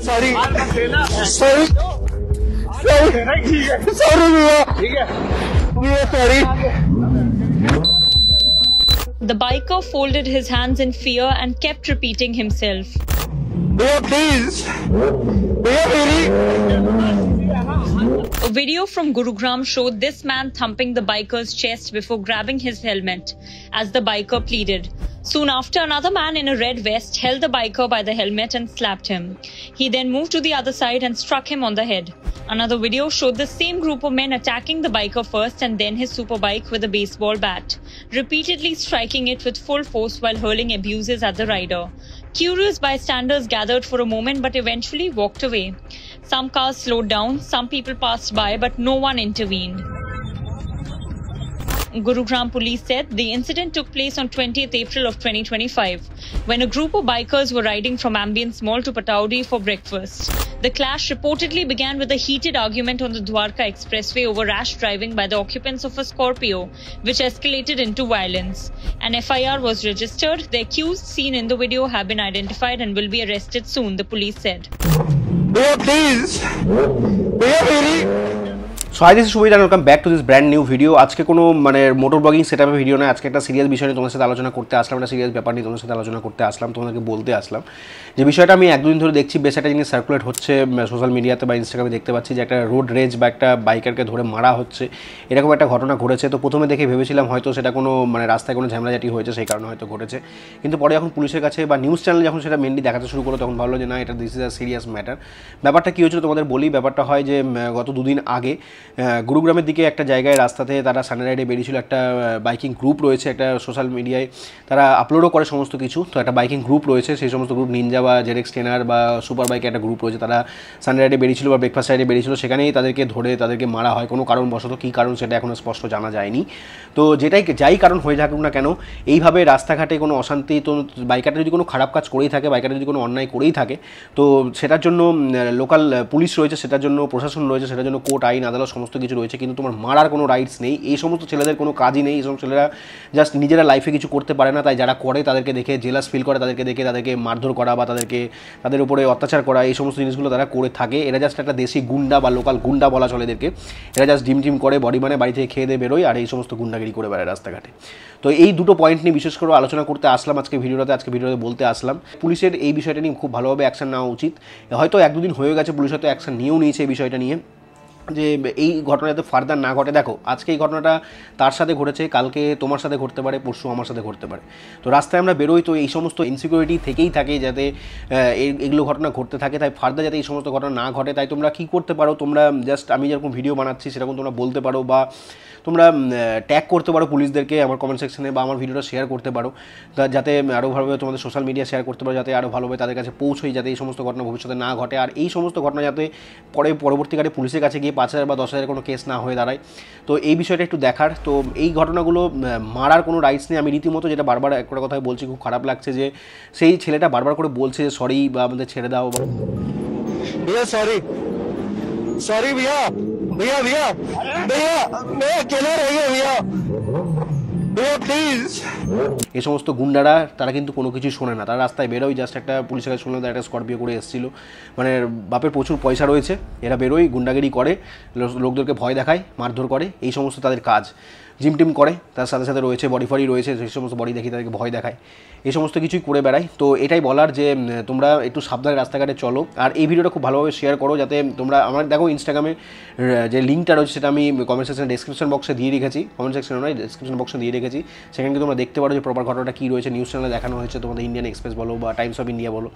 Sorry sorry sorry भैया sorry. The biker folded his hands in fear and kept repeating himself. भैया please भैया मेरी। A video from Gurugram showed this man thumping the biker's chest before grabbing his helmet as the biker pleaded. Soon after, another man in a red vest held the biker by the helmet and slapped him. He then moved to the other side and struck him on the head. Another video showed the same group of men attacking the biker first and then his superbike with a baseball bat, repeatedly striking it with full force while hurling abuses at the rider. Curious bystanders gathered for a moment but eventually walked away. Some cars slowed down, some people passed by, but no one intervened. Gurugram police said the incident took place on 20th April of 2025 when a group of bikers were riding from Ambience Mall to Pataudi for breakfast. The clash reportedly began with a heated argument on the Dwarka Expressway over rash driving by the occupants of a Scorpio, which escalated into violence. An FIR was registered. The accused seen in the video have been identified and will be arrested soon, the police said. भैया please भैया मेरी। So hi this is Shubhajit and welcome back to this brand new video. আজকে কোনো মানে motor blogging সেটআপের video নয়, আজকে একটা serious বিষয় নিয়ে তোমাদের সাথে আলোচনা করতে আসলাম, একটা সিরিয়াস ব্যাপার নিয়ে তোমাদের সাথে আলোচনা করতে আসলাম, তোমাদেরকে বলতে আসলাম যে বিষয়টা আমি এক দুদিন ধরে দেখছি, বেশ একটা জিনিস সার্কুলেট হচ্ছে সোশ্যাল মিডিয়াতে বা ইনস্টাগ্রামে দেখতে পাচ্ছি যে একটা রোড রেজ বা একটা বাইকারকে ধরে মারা হচ্ছে, এরকম একটা ঘটনা ঘটেছে। তো প্রথমে দেখে ভেবেছিলাম হয়তো সেটা কোনো মানে রাস্তায় কোনো ঝামেলাঝাটি হয়েছে সেই কারণে হয়তো ঘটেছে, কিন্তু পরে যখন পুলিশের কাছে বা নিউজ চ্যানেল যখন সেটা মেনলি দেখাতে শুরু করলো তখন ভাবলো যে না, এটা this is a serious matter. ব্যাপারটা কী হয়েছিল তোমাদের বলি। ব্যাপারটা হয় যে গত দুদিন আগে গুরুগ্রামের দিকে একটা জায়গায় রাস্তাতে তারা সানডে রাইডে বেরিয়েছিল, একটা বাইকিং গ্রুপ রয়েছে, একটা সোশ্যাল মিডিয়ায় তারা আপলোডও করে সমস্ত কিছু। তো একটা বাইকিং গ্রুপ রয়েছে, সেই সমস্ত গ্রুপ নিনজা বা জেডএক্স টেনার বা সুপার বাইকের একটা গ্রুপ রয়েছে, তারা সানডে রাইডে বেরিয়েছিল বা ব্রেকফাস্ট রাইডে বেরিয়েছিল, সেখানেই তাদেরকে ধরে তাদেরকে মারা হয় কোনো কারণবশত। কী কারণ সেটা এখনও স্পষ্ট জানা যায়নি। তো যাই কারণ হয়ে থাকুক না কেন, এইভাবে রাস্তাঘাটে কোনো অশান্তি, তো বাইকারটা যদি কোনো খারাপ কাজ করেই থাকে, বাইকারটা যদি কোনো অন্যায় করেই থাকে, তো সেটার জন্য লোকাল পুলিশ রয়েছে, সেটার জন্য প্রশাসন রয়েছে, সেটার জন্য কোর্ট আইন আদালত সমস্ত কিছু রয়েছে, কিন্তু তোমার মারার কোনো রাইটস নেই। এই সমস্ত ছেলেদের কোনো কাজই নেই, এই সমস্ত ছেলেরা জাস্ট নিজেরা লাইফে কিছু করতে পারে না, তাই যারা করে তাদেরকে দেখে জেলাস ফিল করে, তাদেরকে দেখে তাদেরকে মারধর করা বা তাদের উপরে অত্যাচার করা, এই সমস্ত জিনিসগুলো তারা করে থাকে। এরা জাস্ট একটা দেশি গুন্ডা বা লোকাল গুন্ডা বলা চলে এদেরকে। এরা জাস্ট ডিম করে বডি মানে বাড়ি থেকে খেয়ে দিয়ে বেরোয় আর এই সমস্ত গুন্ডাগিরি করে বেড়ায় রাস্তাঘাটে। তো এই দুটো পয়েন্ট নিয়ে বিশেষ করে আলোচনা করতে আসলাম আজকে ভিডিওতে বলতে আসলাম। পুলিশের এই বিষয়টা নিয়ে খুব ভালোভাবে অ্যাকশন নেওয়া উচিত। হয়তো এক দুদিন হয়ে গেছে, পুলিশ হয়তো অ্যাকশন নিয়েও নিয়েছে এই বিষয়টা নিয়ে, যে এই ঘটনা যাতে ফার্দার না ঘটে। দেখো আজকে এই ঘটনাটা তার সাথে ঘটেছে, কালকে তোমার সাথে ঘটতে পারে, পরশু আমার সাথে ঘটতে পারে। তো রাস্তায় আমরা বেরোই, তো এই সমস্ত ইনসিকিউরিটি থেকেই থাকে যাতে এগুলো ঘটনা ঘটতে থাকে, তাই ফার্দার যাতে এই সমস্ত ঘটনা না ঘটে। তাই তোমরা কী করতে পারো, তোমরা জাস্ট আমি যেরকম ভিডিও বানাচ্ছি সেরকম তোমরা বলতে পারো বা তোমরা ট্যাগ করতে পারো পুলিশদেরকে আমার কমেন্ট সেকশনে, বা আমার ভিডিওটা শেয়ার করতে পারো, যাতে আরও ভালোভাবে তোমাদের সোশ্যাল মিডিয়া শেয়ার করতে পারো, যাতে আরও ভালোভাবে তাদের কাছে পৌঁছোই, যাতে এই সমস্ত ঘটনা ভবিষ্যতে না ঘটে। আর এই সমস্ত ঘটনা যাতে পরবর্তীকালে পুলিশের কাছে গিয়ে 5,000 বা 10,000 কোনো কেস না হয়ে দাঁড়ায়। তো এই বিষয়টা একটু দেখার। তো এই ঘটনাগুলো মারার কোনো রাইটস নেই। আমি রীতিমতো যেটা বারবার একটা কথাই বলছি, খুব খারাপ লাগছে যে সেই ছেলেটা বারবার করে বলছে যে সরি বা আমাদের ছেড়ে দাও। भैया सॉरी सॉरी भैया भैया भैया भैया मैं अकेला रह गया भैया भैया प्लीज। এই সমস্ত গুন্ডারা তারা কিন্তু কোনো কিছু শোনে না, তারা রাস্তায় বেরোয়, জাস্ট একটা পুলিশের কাছে শুনলাম একটা স্করপিও করে এসেছিলো, মানে বাপের প্রচুর পয়সা রয়েছে, এরা বেরোয় গুন্ডাগিরি করে, লোকদেরকে ভয় দেখায়, মারধর করে, এই সমস্ত তাদের কাজ। জিম টিম করে, তার সাথে সাথে রয়েছে বডি ফডি রয়েছে, সেই সমস্ত বডি দেখি তাদেরকে ভয় দেখায়, এই সমস্ত কিছুই করে বেড়ায়। তো এটাই বলার যে তোমরা একটু সাবধানে রাস্তাঘাটে চলো, আর এই ভিডিওটা খুব ভালোভাবে শেয়ার করো, যাতে তোমরা আমার দেখো ইনস্টাগ্রামে যে লিঙ্কটা রয়েছে সেটা আমি কমেন্ট সেকশনে ডেসক্রিপশন বক্সে দিয়ে রেখেছি, কমেন্ট সেকশনে নয় ডেসক্রিপশন বক্সে দিয়ে রেখেছি, সেখানে তোমরা দেখতে পারো যে প্রপার ঘটনাটা কী রয়েছে। নিউজ চ্যানেলে দেখানো হয়েছে, তোমাদের ইন্ডিয়ান এক্সপ্রেস বলো বা টাইমস অফ ইন্ডিয়া বলো,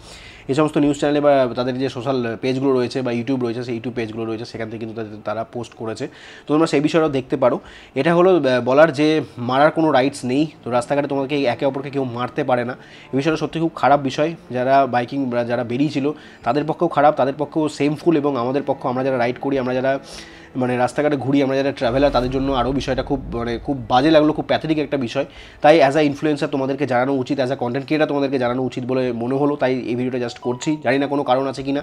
এই সমস্ত নিউজ চ্যানেলে বা তাদের যে সোশ্যাল পেজগুলো রয়েছে বা ইউটিউব রয়েছে, সেই ইউটিউব পেজগুলো রয়েছে, সেখান থেকে কিন্তু তারা পোস্ট করেছে। তো তোমরা সেই বিষয়টাও দেখতে পারো। এটা হলো বলার যে মারার কোনো রাইটস নেই। তো রাস্তাঘাটে তোমাকে একে অপরকে কেউ মারতে পারে না, এই বিষয়টা সত্যি খুব খারাপ বিষয়। যারা বাইকিং যারা বেরিয়েছিল তাদের পক্ষেও খারাপ, তাদের পক্ষেও সেমফুল, এবং আমাদের পক্ষ আমরা যারা রাইড করি, আমরা যারা মানে রাস্তাঘাটে ঘুরি আমরা যারা ট্রাভেলার তাদের জন্য আরও বিষয়টা খুব মানে খুব বাজে লাগলো, খুব প্যাথেটিক একটা বিষয়। তাই অ্যাজ আ ইনফ্লুয়েন্সার তোমাদেরকে জানানো উচিত, অ্যাজ আ কন্টেন্ট ক্রিয়েটার তোমাদেরকে জানানো উচিত বলে মনে হলো, তাই এই ভিডিওটা জাস্ট করছি। জানি না কোনো কারণ আছে কি না,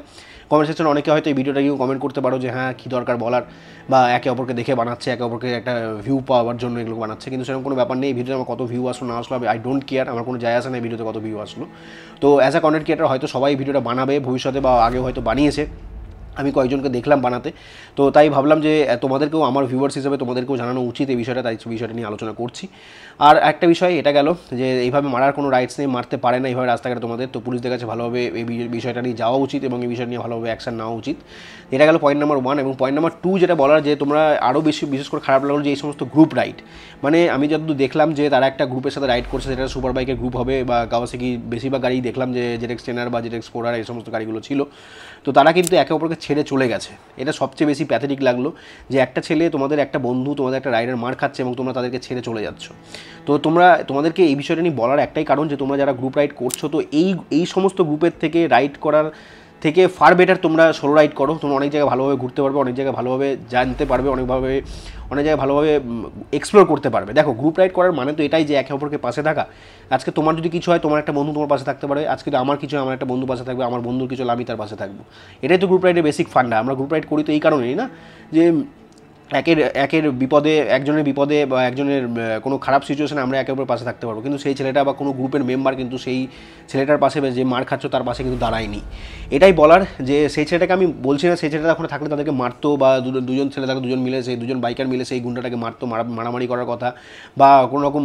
কমেন্ট সেকশনে অনেকে হয়তো এই ভিডিওটা গিয়েও কমেন্ট করতে পারো যে হ্যাঁ কী দরকার বলার, বা একে অপরকে দেখে বানাচ্ছে, একে অপরকে একটা ভিউ পাওয়ার জন্য এগুলো বানাচ্ছে, কিন্তু সেরকম কোনো ব্যাপার নেই। এই ভিডিওতে আমার কত ভিউ আসলো না আসলো আই ডোন্ট কেয়ার, আমার কোনো যায় আসে না এই ভিডিওতে কত ভিউ আসলো। তো অ্যাজ আ কন্টেন্ট ক্রিয়েটার হয়তো সবাই ভিডিওটা বানাবে ভবিষ্যতে বা আগেও হয়তো বানিয়েছে, আমি কয়েকজনকে দেখলাম বানাতে, তো তাই ভাবলাম যে তোমাদেরকেও আমার ভিউয়ার্স হিসেবে তোমাদেরকেও জানানো উচিত এই বিষয়টা, তাই বিষয়টা নিয়ে আলোচনা করছি। আর একটা বিষয় এটা গেল যে এইভাবে মারার কোনো রাইটস নেই, মারতে পারে না এইভাবে রাস্তাঘাটে তোমাদের, তো পুলিশদের কাছে ভালোভাবে এই বিষয়টা নিয়ে যাওয়া উচিত এবং এই বিষয় নিয়ে ভালোভাবে অ্যাকশন নেওয়া উচিত। এটা গেল পয়েন্ট নাম্বার 1। এবং পয়েন্ট নাম্বার 2 যেটা বলার, যে তোমরা আরও বিশেষ করে খারাপ লাগলো যে এই সমস্ত গ্রুপ রাইড, মানে আমি যতদূর দেখলাম যে তারা একটা গ্রুপের সাথে রাইড করছে, সেটা সুপার বাইকের গ্রুপ হবে বা কাওয়াসাকি, বেশিরভাগ গাড়ি দেখলাম যে ZX 10R বা ZX 4R এই সমস্ত গাড়িগুলো ছিল, তো তারা কিন্তু একে অপরকে ছেড়ে চলে গেছে। এটা সবচেয়ে বেশি প্যাথেটিক লাগলো যে একটা ছেলে, তোমাদের একটা বন্ধু, তোমাদের একটা রাইডার মার খাচ্ছে এবং তোমরা তাদেরকে ছেড়ে চলে যাচ্ছ। তো তোমাদেরকে এই বিষয়টা নিয়ে বলার একটাই কারণ যে তোমরা যারা গ্রুপ রাইড করছো, তো এই সমস্ত গ্রুপের থেকে রাইড করার থেকে ফার বেটার তোমরা সোলো রাইড করো। তোমরা অনেক জায়গায় ভালোভাবে ঘুরতে পারবে, অনেক জায়গায় ভালোভাবে জানতে পারবে, অনেক জায়গায় ভালোভাবে এক্সপ্লোর করতে পারবে। দেখো গ্রুপ রাইড করার মানে তো এটাই যে একে অপরকে পাশে থাকা। আজকে তোমার যদি কিছু হয় তোমার একটা বন্ধু তোমার পাশে থাকতে পারে, আজকে যদি আমার কিছু হয় আমার একটা বন্ধু পাশে থাকবে, আমার বন্ধুর কিছু হলে আমি তার পাশে থাকবো। এটাই তো গ্রুপ রাইডের বেসিক ফান্ডা। আমরা গ্রুপ রাইড করি তো এই কারণেই না যে একের বিপদে, একজনের বিপদে বা একজনের কোনো খারাপ সিচুয়েশনে আমরা একে অপরের পাশে থাকতে পারবো, কিন্তু সেই ছেলেটা বা কোনো গ্রুপের মেম্বার কিন্তু সেই ছেলেটার পাশে যে মার খাচ্ছ তার পাশে কিন্তু দাঁড়ায়নি। এটাই বলার যে সেই ছেলেটাকে আমি বলছি না সেই ছেলেটা ওখানে থাকলে তাদেরকে মারতো, বা দুজন ছেলে থাকলে দুজন মিলে সেই দুজন বাইকার মিলে সেই গুন্ডাটাকে মারতো, মারামারি করার কথা বা কোনো রকম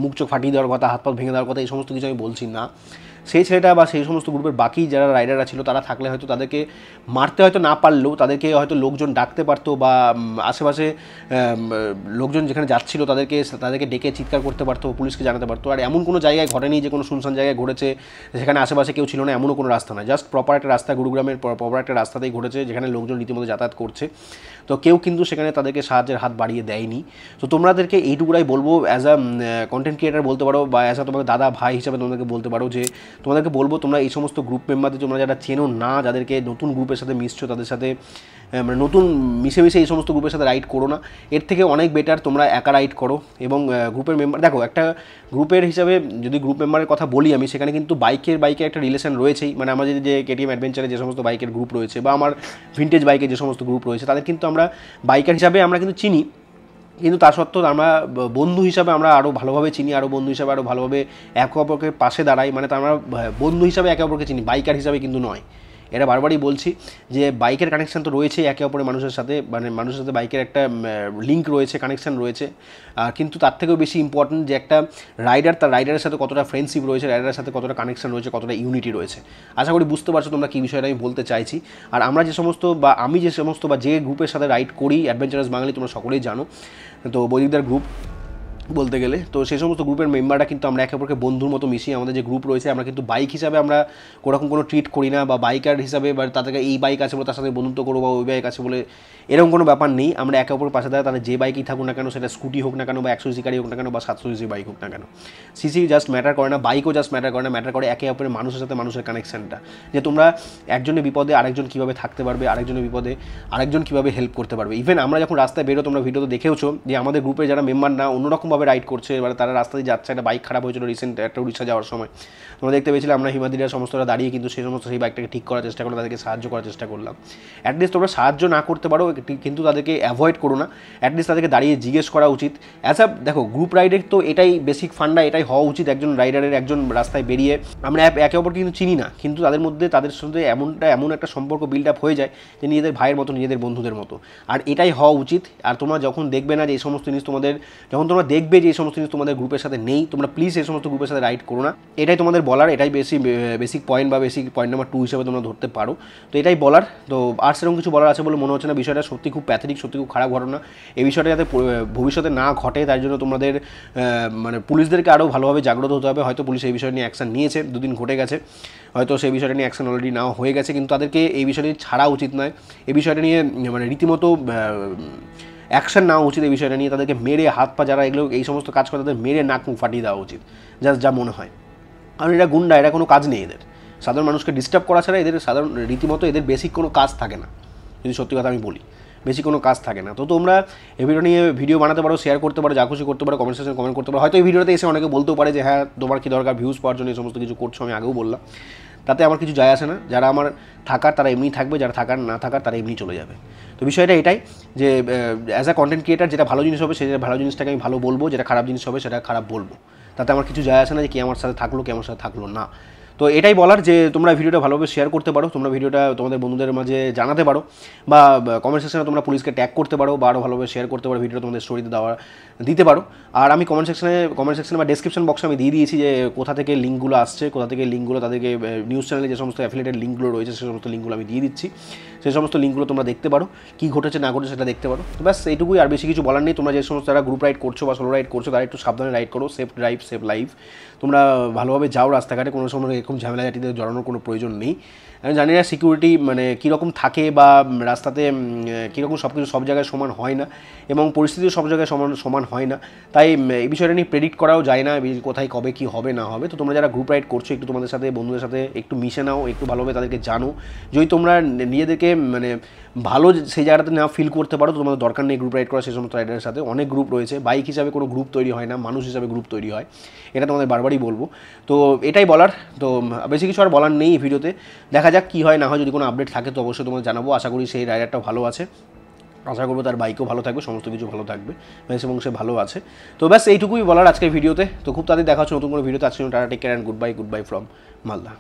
মুখ চোখ ফাটিয়ে দেওয়ার কথা, হাত পা ভেঙে দেওয়ার কথা, এই সমস্ত কিছু আমি বলছি না। সেই ছেলেটা বা সেই সমস্ত গ্রুপের বাকি যারা রাইডাররা ছিল তারা থাকলে হয়তো তাদেরকে মারতে হয়তো না পারলেও তাদেরকে হয়তো লোকজন ডাকতে পারতো, বা আশেপাশে লোকজন যেখানে যাচ্ছিল তাদেরকে ডেকে চিৎকার করতে পারতো, পুলিশকে জানাতে পারতো। আর এমন কোনো জায়গায় ঘটেনি যে কোনো শুনশান জায়গায় ঘটেছে যেখানে আশেপাশে কেউ ছিল না, এমনও কোনো রাস্তা নয়। জাস্ট প্রপার একটা রাস্তা, গুরুগ্রামের প্রপার একটা রাস্তাতেই ঘটেছে যেখানে লোকজন রীতিমতো যাতায়াত করছে, তো কেউ কিন্তু সেখানে তাদেরকে সাহায্যের হাত বাড়িয়ে দেয়নি। তো তোমাদেরকে এইটুকুরাই বলবো, অ্যাজ আ কন্টেন্ট ক্রিয়েটার বলতে পারো, বা অ্যাজ আ তোমাদের দাদা ভাই হিসাবে তোমাদেরকে বলতে পারো যে তোমাদেরকে বলবো তোমরা এই সমস্ত গ্রুপ মেম্বারদের তোমরা যারা চেনো না, যাদেরকে নতুন গ্রুপের সাথে মিশছো, তাদের সাথে মানে নতুন মিশে এই সমস্ত গ্রুপের সাথে রাইড করো না। এর থেকে অনেক বেটার তোমরা একা রাইড করো। এবং গ্রুপের মেম্বার, দেখো একটা গ্রুপের হিসাবে যদি গ্রুপ মেম্বারের কথা বলি আমি, সেখানে কিন্তু বাইকের একটা রিলেশন রয়েছেই। মানে আমাদের যে KTM অ্যাডভেঞ্চারে যে সমস্ত বাইকের গ্রুপ রয়েছে, বা আমার ভিন্টেজ বাইকের যে সমস্ত গ্রুপ রয়েছে, তাদের কিন্তু আমরা বাইকার হিসাবে আমরা কিন্তু চিনি, কিন্তু তা সত্ত্বেও আমরা বন্ধু হিসাবে আমরা আরও ভালোভাবে চিনি, আরও বন্ধু হিসাবে আরও ভালোভাবে একে অপরকে পাশে দাঁড়াই। মানে তা আমরা বন্ধু হিসাবে একে অপরকে চিনি, বাইকার হিসাবে কিন্তু নয়। এটা বারবারই বলছি যে বাইকের কানেকশান তো রয়েছে একে অপরের মানুষের সাথে, মানে মানুষের সাথে বাইকের একটা লিঙ্ক রয়েছে, কানেকশান রয়েছে, কিন্তু তার থেকেও বেশি ইম্পর্টেন্ট যে একটা রাইডার তার রাইডারের সাথে কতটা ফ্রেন্ডশিপ রয়েছে, রাইডারের সাথে কতটা কানেকশান রয়েছে, কতটা ইউনিটি রয়েছে। আশা করি বুঝতে পারছো তোমরা কী বিষয়টা আমি বলতে চাইছি। আর আমরা যে সমস্ত বা আমি যে সমস্ত বা যে গ্রুপের সাথে রাইড করি, অ্যাডভেঞ্চারাস বাঙালি তোমরা সকলেই জানো, তো বৈদিকদার গ্রুপ বলতে গেলে, তো সেই সমস্ত গ্রুপের মেম্বাররা কিন্তু আমরা একে অপরকে বন্ধুর মতো মিশি। আমাদের যে গ্রুপ রয়েছে আমরা কিন্তু বাইক হিসাবে আমরা ওরকম কোনো ট্রিট করি না, বা বাইকার হিসাবে বা তাদেরকে এই বাইক আছে বলে তার সাথে বন্ধুত্ব করবো, বা ওই বাইক আছে বলে এরকম কোনো ব্যাপার নেই। আমরা একে অপরের পাশে দাঁড়ায় তাদের যে বাইকই থাকুক না কেন, সেটা স্কুটি হোক না কেন, বা 100cc গাড়ি হোক না কেন, বা 700cc বাইক হোক না কেন, সিসি জাস্ট ম্যাটার করে না, বাইকও জাস্ট ম্যাটার করে না, ম্যাটার করে একে অপরের মানুষের সাথে মানুষের কানেকশানটা, যে তোমরা একজনের বিপদে আরেকজন কীভাবে থাকতে পারবে, আরেকজনের বিপদে আরেকজন কীভাবে হেল্প করতে পারবে। ইভেন আমরা যখন রাস্তায় বেরো, তোমরা ভিডিওতে দেখেওছো যে আমাদের গ্রুপে যারা মেম্বার না অন্যরকমভাবে রাইড করছে, এবার তারা রাস্তা দিয়ে যাচ্ছে, একটা বাইক খারাপ হয়েছিল রিসেন্ট একটা উড়িষ্যা যাওয়ার সময়, তোমরা দেখতে পেয়েছিলাম আমরা হিমাদিরা সমস্তরা দাঁড়িয়ে কিন্তু সেই বাইকটাকে ঠিক করার চেষ্টা করলাম, তাদেরকে সাহায্য করার চেষ্টা করলাম। অ্যাটলিস্ট তোমরা সাহায্য না করতে পারো কিন্তু তাদেরকে অ্যাভয়েড করো না, অ্যাটলিস্ট তাদেরকে দাঁড়িয়ে জিজ্ঞেস করা উচিত। দেখো গ্রুপ রাইডের তো এটাই বেসিক ফান্ডা, এটাই হওয়া উচিত। একজন রাইডারের একজন রাস্তায় বেরিয়ে আমরা একে অপরকে কিন্তু চিনি না, কিন্তু তাদের সাথে এমন একটা সম্পর্ক বিল্ড আপ হয়ে যায় যে নিজেদের ভাইয়ের মতো, নিজেদের বন্ধুদের মতো। আর এটাই হওয়া উচিত। আর তোমরা যখন দেখবে না যে এই সমস্ত জিনিস যখন তোমরা দেখবে যে এই সমস্ত জিনিস তোমাদের গ্রুপের সাথে নেই, তোমরা প্লিজ এই সমস্ত গ্রুপের সাথে রাইড করো না। এটাই তোমাদের বলার, এটাই বেসিক পয়েন্ট বা বেসিক পয়েন্ট নাম্বার 2 হিসেবে তোমরা ধরতে পারো। তো এটাই বলার। তো আর সেরকম কিছু বলার আছে বলে মনে হচ্ছে না। বিষয়টা সত্যি খুব প্যাথেটিক, সত্যি খুব খারাপ ঘটনা। এই বিষয়টা যাতে ভবিষ্যতে না ঘটে তার জন্য তোমাদের মানে পুলিশদেরকে আরও ভালোভাবে জাগ্রত হতে হবে। হয়তো পুলিশ এই বিষয় নিয়ে অ্যাকশন নিয়েছে, 2 দিন ঘটে গেছে, হয়তো সেই বিষয়টা নিয়ে অ্যাকশন অলরেডি নেওয়া হয়ে গেছে, কিন্তু তাদেরকে এই বিষয়টি ছাড়া উচিত নয়। এই বিষয়টা নিয়ে মানে রীতিমতো অ্যাকশন নেওয়া উচিত। এই বিষয়টা নিয়ে তাদেরকে মেরে হাত পা যারা এগুলো এই সমস্ত কাজ করে তাদের মেরে নাক মুখ ফাটিয়ে দেওয়া উচিত, যা মনে হয়। কারণ এরা গুন্ডা, এরা কোনো কাজ নেই এদের, সাধারণ মানুষকে ডিস্টার্ব করা ছাড়া এদের রীতিমতো এদের বেসিক কোনো কাজ থাকে না, যদি সত্যি কথা আমি বলি। বেশি কোনো কাজ থাকে না। তো তোমরা এই ভিডিও নিয়ে ভিডিও বানাতে পারো, শেয়ার করতে পারো, যা খুশি করতে পারো, কমেন্ট সেকশনে কমেন্ট করতে পারো। হয়তো এই ভিডিওতে এসে অনেকে বলতেও পারে যে হ্যাঁ তোমার কী দরকার ভিউজ পাওয়ার জন্য এই সমস্ত কিছু করছো, আমি আগেও বললাম, তাতে আমার কিছু যায় আসে না। যারা আমার থাকার তারা এমনি থাকবে, যারা থাকার না থাকার তারা এমনি চলে যাবে। তো বিষয়টা এটাই যে অ্যাজ আ কন্টেন্ট ক্রিয়েটার যেটা ভালো জিনিস হবে সেটা ভালো জিনিসটাকে আমি ভালো বলবো, যেটা খারাপ জিনিস হবে সেটা খারাপ বলবো। তাতে আমার কিছু যায় আসে না যে কে আমার সাথে থাকলো কে আমার সাথে থাকলো না। তো এটাই বলার যে তোমরা ভিডিওটা ভালোভাবে শেয়ার করতে পারো, তোমরা ভিডিওটা তোমাদের বন্ধুদের মাঝে জানাতে পারো, বা কমেন্ট সেকশনে তোমরা পুলিশকে ট্যাগ করতে পারো, বা আরও ভালোভাবে শেয়ার করতে পারো, ভিডিওটা তোমাদের স্টোরিতে দিতে পারো। আর আমি কমেন্ট সেকশনে বা ডেসক্রিপশন বক্সে আমি দিয়ে দিয়েছি যে কোথা থেকে লিঙ্কগুলো আসছে, কোথা থেকে লিঙ্কগুলো তাদেরকে নিউজ চ্যানেলে যে সমস্ত অ্যাফিলিয়েটেড লিঙ্কগুলো রয়েছে সেই সমস্ত লিঙ্কগুলো আমি দিয়ে দিচ্ছি। সেই সমস্ত লিঙ্কগুলো তোমরা দেখতে পারো, কী ঘটেছে না ঘটেছে সেটা দেখতে পারো। তো ব্যাস এইটুকুই, আর বেশি কিছু বলার নেই। তোমরা যে সমস্ত যারা গ্রুপ রাইড করছো বা সোলো রাইড করছো তারা একটু সাবধানে রাইড করো, সেফ ড্রাইভ সেফ লাইফ। তোমরা ভালোভাবে যাও রাস্তাঘাটে, কোনো সময় এরকম ঝামেলাঝাটিতে জড়ানোর কোনো প্রয়োজন নেই। আমি জানি না সিকিউরিটি মানে কীরকম থাকে বা রাস্তাতে কীরকম সব কিছু সব জায়গায় সমান হয় না, এবং পরিস্থিতিও সব জায়গায় সমান হয় না। তাই এই বিষয়টা নিয়ে প্রেডিক্ট করাও যায় না কোথায় কবে কী হবে না হবে। তো তোমরা যারা গ্রুপ রাইড করছো একটু তোমাদের সাথে বন্ধুদের সাথে একটু মিশে নাও, একটু ভালোভাবে তাদেরকে জানো। যদি তোমরা নিজেদেরকে মানে ভালো সেই জায়গাটাতে না ফিল করতে পারো তো তোমাদের দরকার নেই গ্রুপ রাইড করা সেই সমস্ত রাইডারের সাথে। অনেক গ্রুপ রয়েছে, বাইক হিসাবে কোনো গ্রুপ তৈরি হয় না, মানুষ হিসাবে গ্রুপ তৈরি হয়, এটা তোমাদের বারবারই বলবো। তো এটাই বলার, তো বেশি কিছু আর বলার নেই এই ভিডিওতে। দেখা যাক কী হয় না হয়, যদি কোনো আপডেট থাকে তো অবশ্যই তোমাদের জানাবো। আশা করি সেই রাইডারটা ভালো আছে, আশা করবো তার বাইকও ভালো থাকবে, সমস্ত কিছু ভালো থাকবে এবং সে ভালো আছে। তো ব্যাস এইটুকুই বলার আজকের ভিডিওতে। তো খুব তাড়াতাড়ি দেখা হচ্ছে নতুন কোনো ভিডিওতে। আজকে tata, take care and goodbye from Malda.